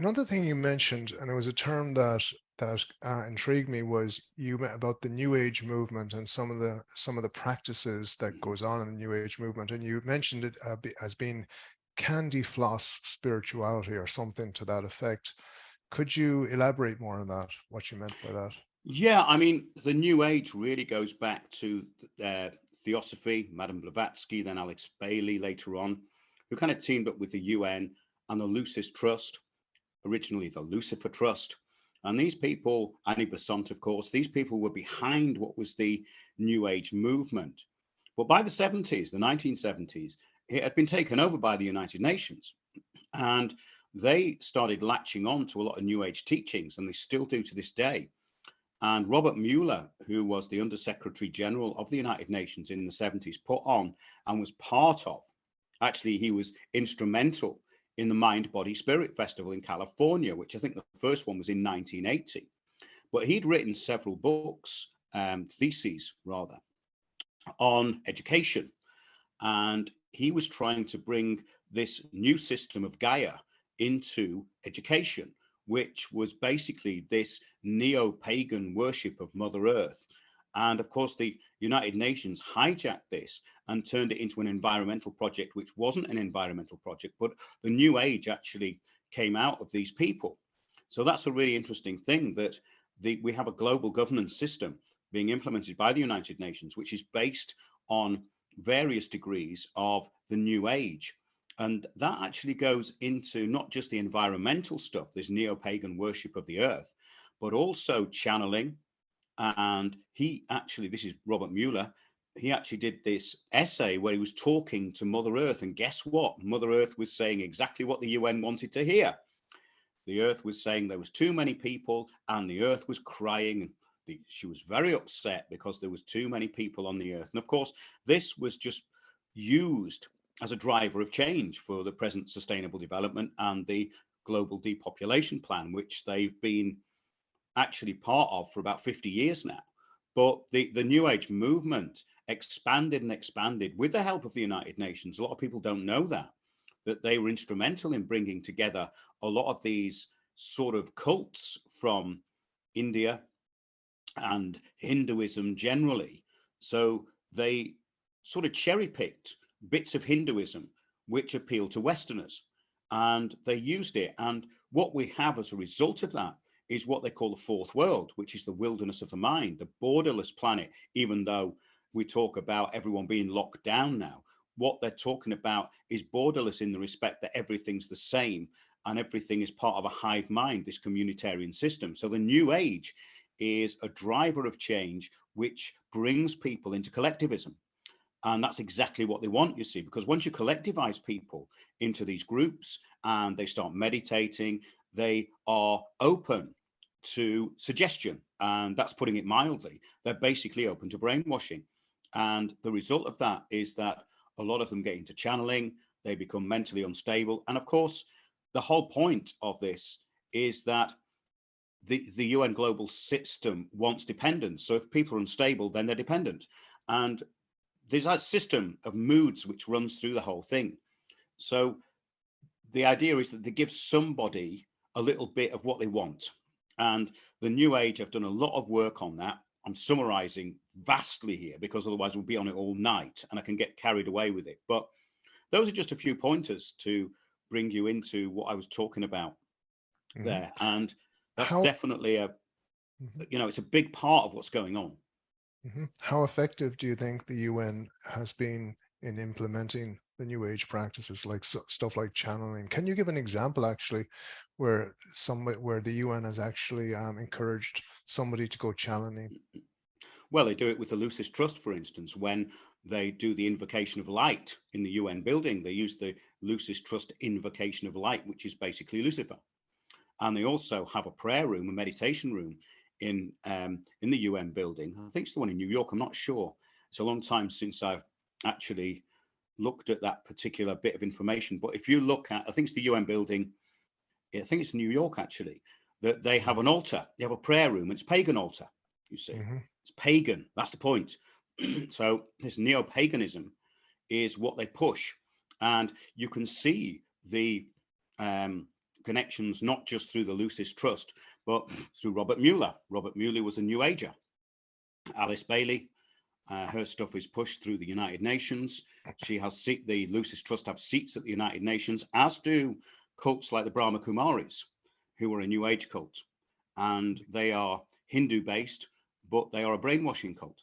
Another thing you mentioned, and it was a term that intrigued me, was you met about the New Age movement and some of the practices that Mhm. goes on in the New Age movement, and you mentioned it as being candy floss spirituality or something to that effect. Could you elaborate more on that? What you meant by that? Yeah, I mean, the New Age really goes back to Theosophy, Madame Blavatsky, then Alex Bailey later on, who kind of teamed up with the UN and the Lucis Trust, originally the Lucifer Trust. And these people, Annie Besant, of course, these people were behind what was the New Age movement. But by the 70s, the 1970s, it had been taken over by the United Nations. And they started latching on to a lot of New Age teachings, and they still do to this day. And Robert Mueller, who was the Undersecretary General of the United Nations in the 70s, put on and was part of, actually, he was instrumental in the Mind, Body, Spirit Festival in California, which I think the first one was in 1980. But he'd written several books, theses rather, on education. And he was trying to bring this new system of Gaia into education, which was basically this neo-pagan worship of Mother Earth. And of course, the United Nations hijacked this and turned it into an environmental project, which wasn't an environmental project, but the New Age actually came out of these people. So that's a really interesting thing, that we have a global governance system being implemented by the United Nations, which is based on various degrees of the New Age. And that actually goes into not just the environmental stuff, this neo-pagan worship of the earth, but also channeling. And he actually, this is Robert Mueller, he actually did this essay where he was talking to Mother Earth. And guess what? Mother Earth was saying exactly what the UN wanted to hear. The earth was saying there was too many people, and the earth was crying. She was very upset because there was too many people on the earth. And of course, this was just used as a driver of change for the present sustainable development and the global depopulation plan, which they've been actually part of for about 50 years now. But the New Age movement expanded and expanded with the help of the United Nations. A lot of people don't know that they were instrumental in bringing together a lot of these sort of cults from India and Hinduism generally. So they sort of cherry picked bits of Hinduism which appeal to Westerners, and they used it. And what we have as a result of that is what they call the fourth world, which is the wilderness of the mind, the borderless planet, even though we talk about everyone being locked down now. What they're talking about is borderless in the respect that everything's the same and everything is part of a hive mind, this communitarian system. So the New Age is a driver of change which brings people into collectivism. And that's exactly what they want, you see, because once you collectivize people into these groups and they start meditating, they are open to suggestion. And that's putting it mildly. They're basically open to brainwashing. And the result of that is that a lot of them get into channeling, they become mentally unstable. And of course, the whole point of this is that the UN global system wants dependence. So if people are unstable, then they're dependent. And there's that system of moods which runs through the whole thing. So the idea is that they give somebody a little bit of what they want. And the New Age have done a lot of work on that. I'm summarizing vastly here because otherwise we'll be on it all night and I can get carried away with it. But those are just a few pointers to bring you into what I was talking about Hmm. there. And that's How definitely mhm, it's a big part of what's going on. how effective do you think the UN has been in implementing the New Age practices, like stuff like channeling? Can you give an example actually, where the UN has actually encouraged somebody to go channeling? Well, they do it with the Lucis Trust, for instance, when they do the invocation of light in the UN building. They use the Lucis Trust invocation of light, which is basically Lucifer. And they also have a prayer room, a meditation room in the UN building. I think it's the one in New York. I'm not sure. It's a long time since I've actually looked at that particular bit of information. But if you look at, I think it's the UN building. I think it's New York actually. That they have an altar. They have a prayer room. It's pagan altar. You see, Hmm. it's pagan. That's the point. So this neo-paganism is what they push, and you can see the um, connections, not just through the Lucis Trust, but through Robert Mueller. Robert Mueller was a New Ager. Alice Bailey, her stuff is pushed through the United Nations. She has the Lucis Trust have seats at the United Nations, as do cults like the Brahma Kumaris, who are a New Age cult. And they are Hindu based, but they are a brainwashing cult.